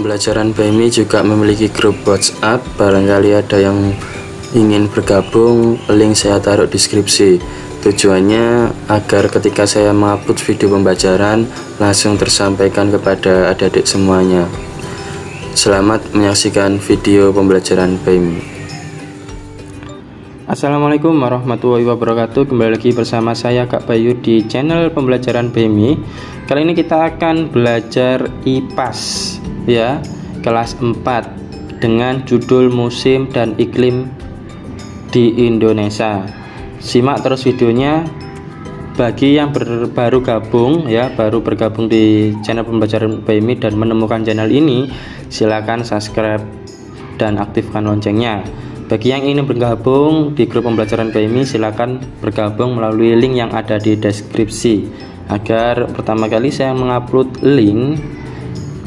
Pembelajaran BMI juga memiliki grup WhatsApp. Barangkali ada yang ingin bergabung, link saya taruh di deskripsi. Tujuannya agar ketika saya mengupload video pembelajaran langsung tersampaikan kepada adik-adik semuanya. Selamat menyaksikan video pembelajaran BMI. Assalamualaikum warahmatullahi wabarakatuh. Kembali lagi bersama saya Kak Bayu di channel pembelajaran BMI. Kali ini kita akan belajar IPAS ya, kelas 4 dengan judul musim dan iklim di Indonesia. Simak terus videonya. Bagi yang baru bergabung di channel pembelajaran BMI dan menemukan channel ini, silakan subscribe dan aktifkan loncengnya. Bagi yang ingin bergabung di grup pembelajaran BMI, silakan bergabung melalui link yang ada di deskripsi. Agar pertama kali saya mengupload link,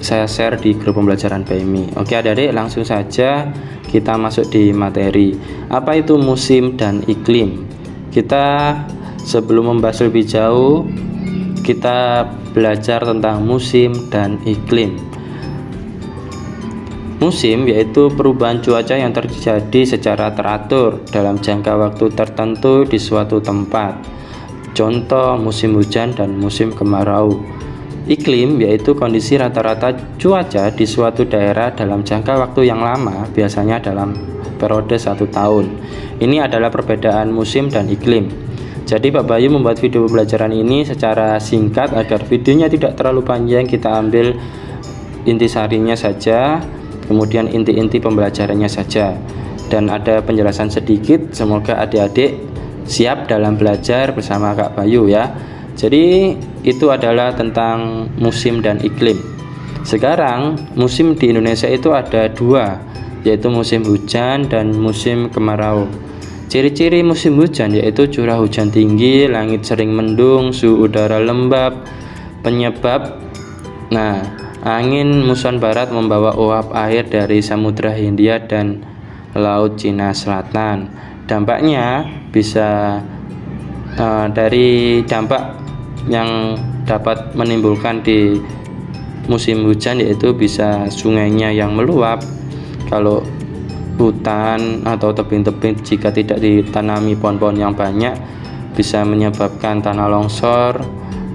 saya share di grup pembelajaran BMI. Oke adik-adik, langsung saja kita masuk di materi. Apa itu musim dan iklim? Kita sebelum membahas lebih jauh, kita belajar tentang musim dan iklim. Musim yaitu perubahan cuaca yang terjadi secara teratur dalam jangka waktu tertentu di suatu tempat. Contoh musim hujan dan musim kemarau. Iklim yaitu kondisi rata-rata cuaca di suatu daerah dalam jangka waktu yang lama, biasanya dalam periode 1 tahun. Ini adalah perbedaan musim dan iklim. Jadi Pak Bayu membuat video pembelajaran ini secara singkat agar videonya tidak terlalu panjang. Kita ambil intisarinya saja, kemudian inti-inti pembelajarannya saja, dan ada penjelasan sedikit. Semoga adik-adik siap dalam belajar bersama Kak Bayu ya. Jadi itu adalah tentang musim dan iklim. Sekarang musim di Indonesia itu ada 2, yaitu musim hujan dan musim kemarau. Ciri-ciri musim hujan yaitu curah hujan tinggi, langit sering mendung, suhu udara lembab. Penyebab, angin muson barat membawa uap air dari Samudra Hindia dan Laut Cina Selatan. Dampaknya bisa dari dampak yang dapat menimbulkan di musim hujan yaitu bisa sungainya yang meluap. Kalau hutan atau tebing-tebing jika tidak ditanami pohon-pohon yang banyak bisa menyebabkan tanah longsor.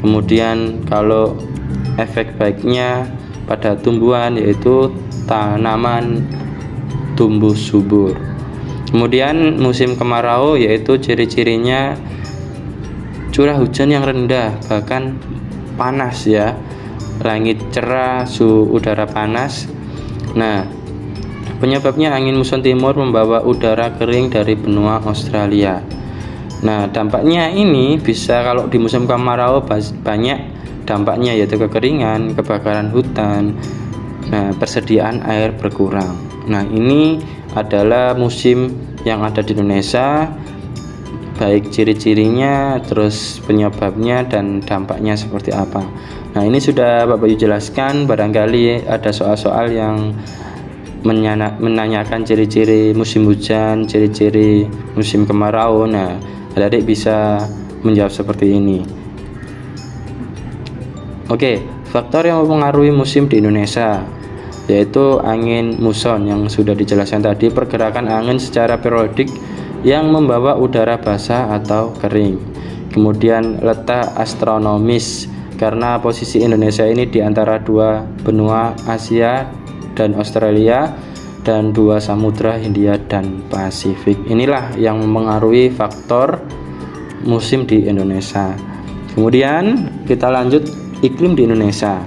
Kemudian kalau efek baiknya pada tumbuhan yaitu tanaman tumbuh subur. Kemudian musim kemarau yaitu ciri-cirinya curah hujan yang rendah, bahkan panas ya, langit cerah, suhu udara panas. Penyebabnya angin muson timur membawa udara kering dari benua Australia. Dampaknya ini bisa, kalau di musim kemarau banyak dampaknya yaitu kekeringan, kebakaran hutan, persediaan air berkurang. Ini adalah musim yang ada di Indonesia, baik ciri-cirinya, terus penyebabnya dan dampaknya seperti apa. Ini sudah Pak Bayu jelaskan. Barangkali ada soal-soal yang menanyakan ciri-ciri musim hujan, ciri-ciri musim kemarau. Adik-adik bisa menjawab seperti ini. Oke, faktor yang mempengaruhi musim di Indonesia yaitu angin muson yang sudah dijelaskan tadi, pergerakan angin secara periodik yang membawa udara basah atau kering. Kemudian letak astronomis, karena posisi Indonesia ini di antara 2 benua Asia dan Australia dan 2 samudra Hindia dan Pasifik. Inilah yang mempengaruhi faktor musim di Indonesia. Kemudian kita lanjut iklim di Indonesia.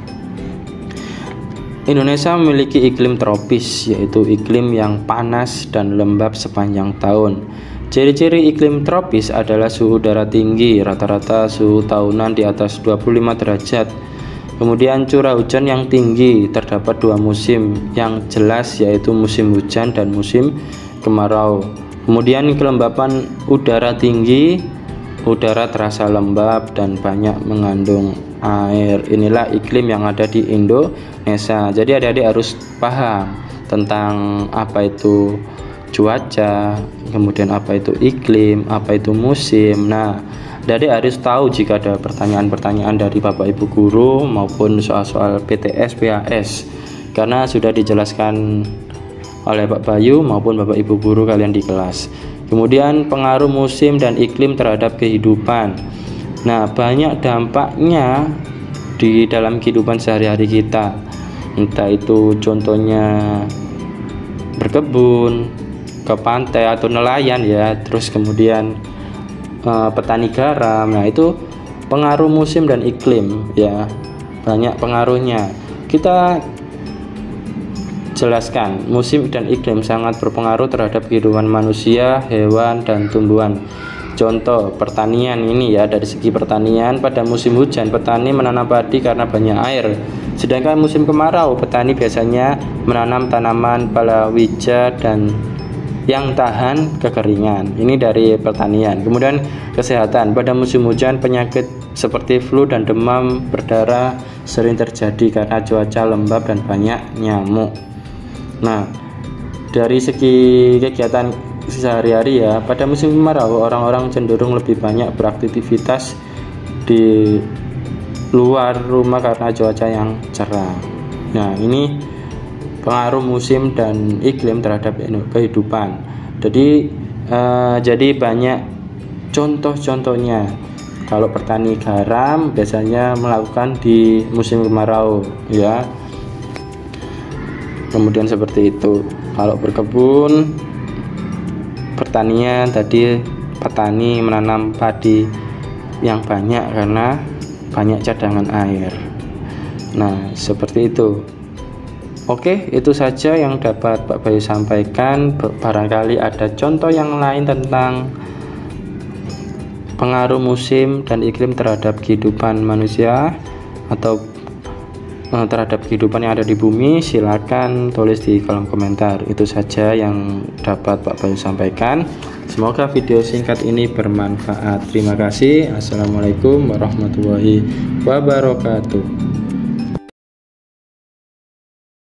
Indonesia memiliki iklim tropis, yaitu iklim yang panas dan lembab sepanjang tahun. Ciri-ciri iklim tropis adalah suhu udara tinggi, rata-rata suhu tahunan di atas 25 derajat. Kemudian curah hujan yang tinggi. Terdapat 2 musim yang jelas, yaitu musim hujan dan musim kemarau. Kemudian kelembapan udara tinggi, udara terasa lembab dan banyak mengandung air. Inilah iklim yang ada di Indonesia. Jadi adik-adik harus paham tentang apa itu cuaca, kemudian apa itu iklim, apa itu musim. Adik-adik harus tahu jika ada pertanyaan-pertanyaan dari Bapak Ibu guru maupun soal-soal PTS, PAS. karena sudah dijelaskan oleh Pak Bayu maupun Bapak Ibu guru kalian di kelas. Kemudian pengaruh musim dan iklim terhadap kehidupan. Nah, banyak dampaknya di dalam kehidupan sehari-hari kita. Entah itu contohnya berkebun, ke pantai atau nelayan ya, terus kemudian petani garam. Nah, itu pengaruh musim dan iklim ya, banyak pengaruhnya. Kita jelaskan, musim dan iklim sangat berpengaruh terhadap kehidupan manusia, hewan, dan tumbuhan. Contoh pertanian ini ya, dari segi pertanian, pada musim hujan petani menanam padi karena banyak air. Sedangkan musim kemarau petani biasanya menanam tanaman palawija dan yang tahan kekeringan. Ini dari pertanian. Kemudian kesehatan, pada musim hujan penyakit seperti flu dan demam berdarah sering terjadi karena cuaca lembab dan banyak nyamuk. Nah, dari segi kegiatan sehari-hari ya, pada musim kemarau orang-orang cenderung lebih banyak beraktivitas di luar rumah karena cuaca yang cerah. Nah, ini pengaruh musim dan iklim terhadap kehidupan. Jadi banyak contoh-contohnya. Kalau petani garam biasanya melakukan di musim kemarau ya. Kemudian seperti itu. Kalau berkebun, pertanian tadi petani menanam padi yang banyak karena banyak cadangan air. Nah, seperti itu. Oke, itu saja yang dapat Pak Bayu sampaikan. Barangkali ada contoh yang lain tentang pengaruh musim dan iklim terhadap kehidupan manusia atau terhadap kehidupan yang ada di bumi, silakan tulis di kolom komentar. Itu saja yang dapat Pak Bayu sampaikan. Semoga video singkat ini bermanfaat. Terima kasih. Assalamualaikum warahmatullahi wabarakatuh.